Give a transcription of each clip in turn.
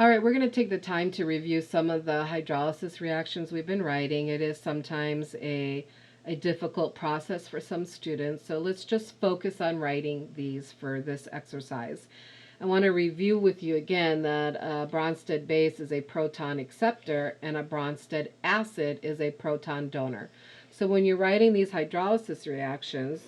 All right, we're going to take the time to review some of the hydrolysis reactions we've been writing. It is sometimes a difficult process for some students, so let's just focus on writing these for this exercise. I want to review with you again that a Bronsted base is a proton acceptor and a Bronsted acid is a proton donor. So when you're writing these hydrolysis reactions,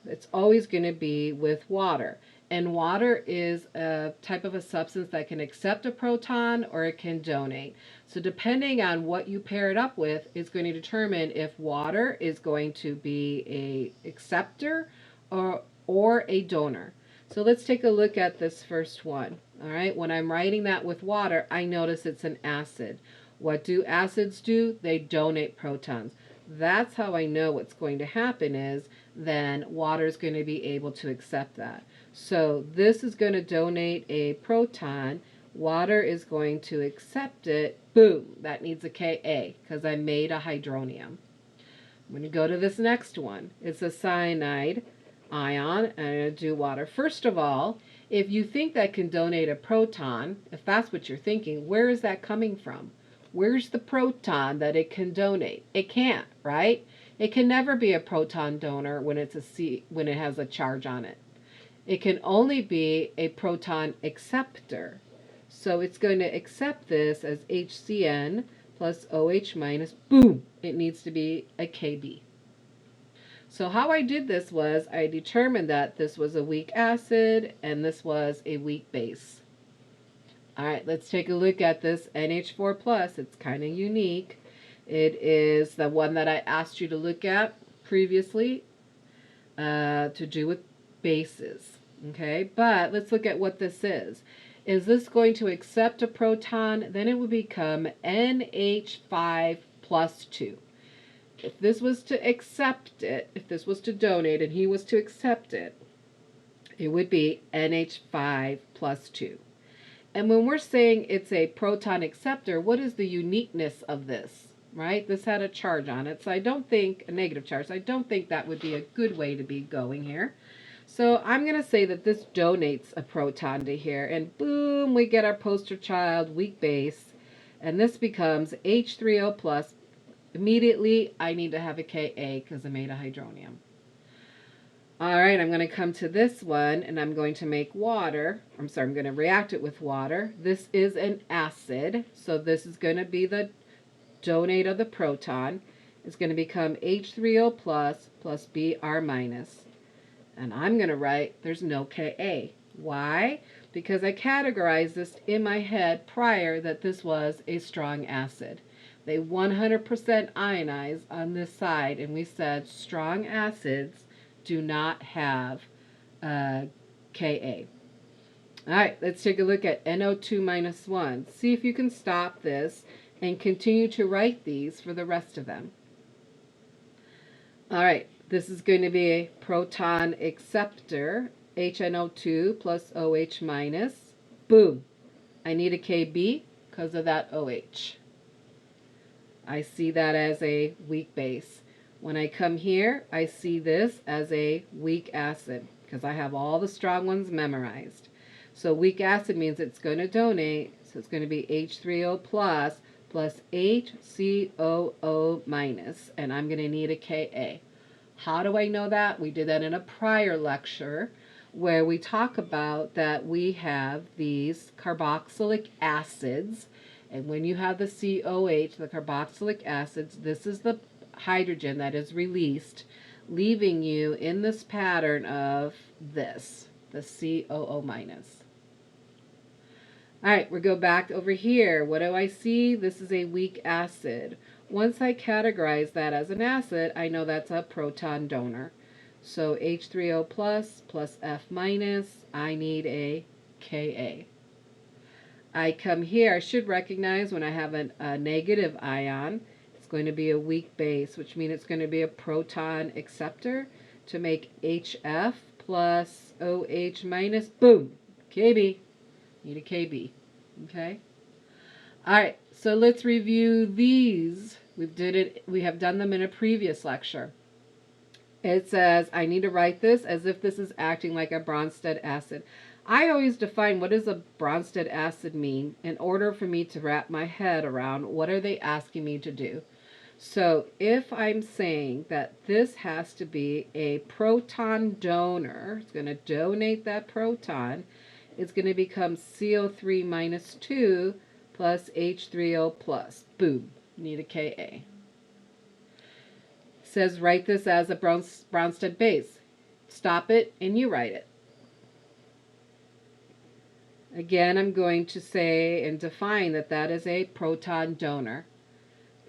it's always going to be with water. And water is a type of a substance that can accept a proton or it can donate. So depending on what you pair it up with is going to determine if water is going to be a acceptor or a donor. So let's take a look at this first one. All right, when I'm writing that with water, I notice it's an acid. What do acids do? They donate protons. That's how I know what's going to happen is then water is going to be able to accept that. So this is going to donate a proton. Water is going to accept it. Boom, that needs a Ka because I made a hydronium. I'm going to go to this next one. It's a cyanide ion, and I'm going to do water. First of all, if you think that can donate a proton, if that's what you're thinking, where is that coming from? Where's the proton that it can donate? It can't, right? It can never be a proton donor when it has a charge on it. It can only be a proton acceptor. So it's going to accept this as HCN plus OH minus, boom, it needs to be a Kb. So how I did this was I determined that this was a weak acid and this was a weak base. All right, let's take a look at this NH4 plus. It's kind of unique. It is the one that I asked you to look at previously to do with bases. Okay, but let's look at what this is. Is this going to accept a proton? Then it would become NH5 plus 2. If this was to accept it, if this was to donate and he was to accept it, it would be NH5 plus 2. And when we're saying it's a proton acceptor, what is the uniqueness of this, right? This had a charge on it, so I don't think, a negative charge, so I don't think that would be a good way to be going here. So I'm going to say that this donates a proton to here, and boom, we get our poster child, weak base, and this becomes H3O plus. Immediately, I need to have a Ka because I made a hydronium. All right, I'm going to come to this one, and I'm going to make water. I'm going to react it with water. This is an acid, so this is going to be the donate of the proton. It's going to become H3O plus Br minus. And I'm going to write there's no Ka. Why? Because I categorized this in my head prior that this was a strong acid. They 100% ionize on this side, and we said strong acids do not have Ka. All right, let's take a look at NO2 minus 1. See if you can stop this and continue to write these for the rest of them. All right, this is going to be a proton acceptor, HNO2 plus OH minus. Boom. I need a Kb because of that OH. I see that as a weak base. When I come here, I see this as a weak acid because I have all the strong ones memorized. So weak acid means it's going to donate, so it's going to be H3O plus HCOO minus, and I'm going to need a Ka. How do I know that? We did that in a prior lecture where we talk about that we have these carboxylic acids, and when you have the COH, the carboxylic acids, this is the hydrogen that is released, leaving you in this pattern of this, the COO minus. All right, we go back over here. What do I see? This is a weak acid. Once I categorize that as an acid, I know that's a proton donor. So H3O plus F minus, I need a Ka. I come here, I should recognize when I have a negative ion, it's going to be a weak base, which means it's going to be a proton acceptor to make HF plus OH minus, boom, Kb. Need a Kb, okay? All right, so let's review these. We have done them in a previous lecture. It says I need to write this as if this is acting like a Bronsted acid. I always define what does a Bronsted acid mean in order for me to wrap my head around what are they asking me to do. So if I'm saying that this has to be a proton donor, it's going to donate that proton, it's going to become CO3 minus 2 plus H3O plus. Boom. Need a Ka. It says write this as a Bronsted base. Stop it and you write it. Again, I'm going to say and define that that is a proton donor.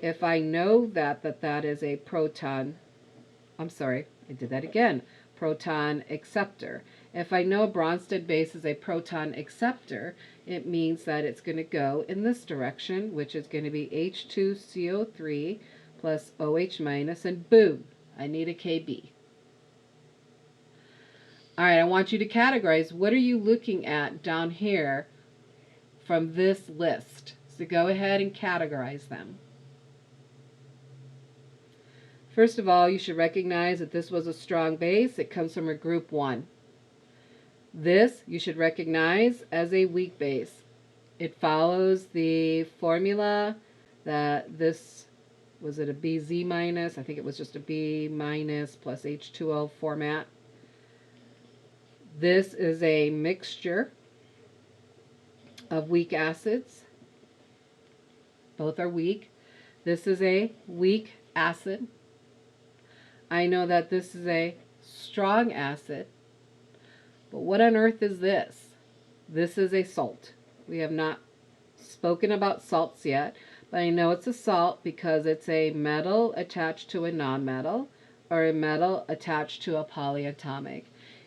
If I know that is a proton, I'm sorry, I did that again, proton acceptor. If I know a Bronsted base is a proton acceptor, it means that it's going to go in this direction, which is going to be H2CO3 plus OH minus, and boom, I need a Kb. All right, I want you to categorize what are you looking at down here from this list. So go ahead and categorize them. First of all, you should recognize that this was a strong base. It comes from a group 1. This you should recognize as a weak base. It follows the formula that this, was it a BZ minus? I think it was just a B minus plus H2O format. This is a mixture of weak acids. Both are weak. This is a weak acid. I know that this is a strong acid. But what on earth is this? This is a salt. We have not spoken about salts yet, but I know it's a salt because it's a metal attached to a nonmetal or a metal attached to a polyatomic.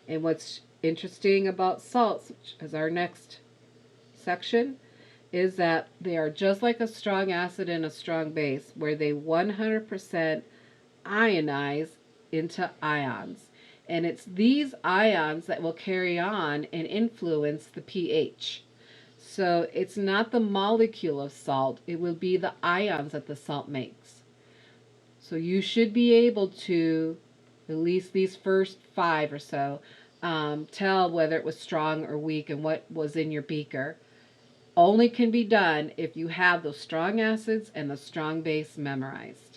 And what's interesting about salts, which is our next section, is that they are just like a strong acid and a strong base, where they 100% ionize into ions. And it's these ions that will carry on and influence the pH. So it's not the molecule of salt, it will be the ions that the salt makes. So you should be able to, at least these first 5 or so, tell whether it was strong or weak and what was in your beaker. Only can be done if you have those strong acids and the strong base memorized.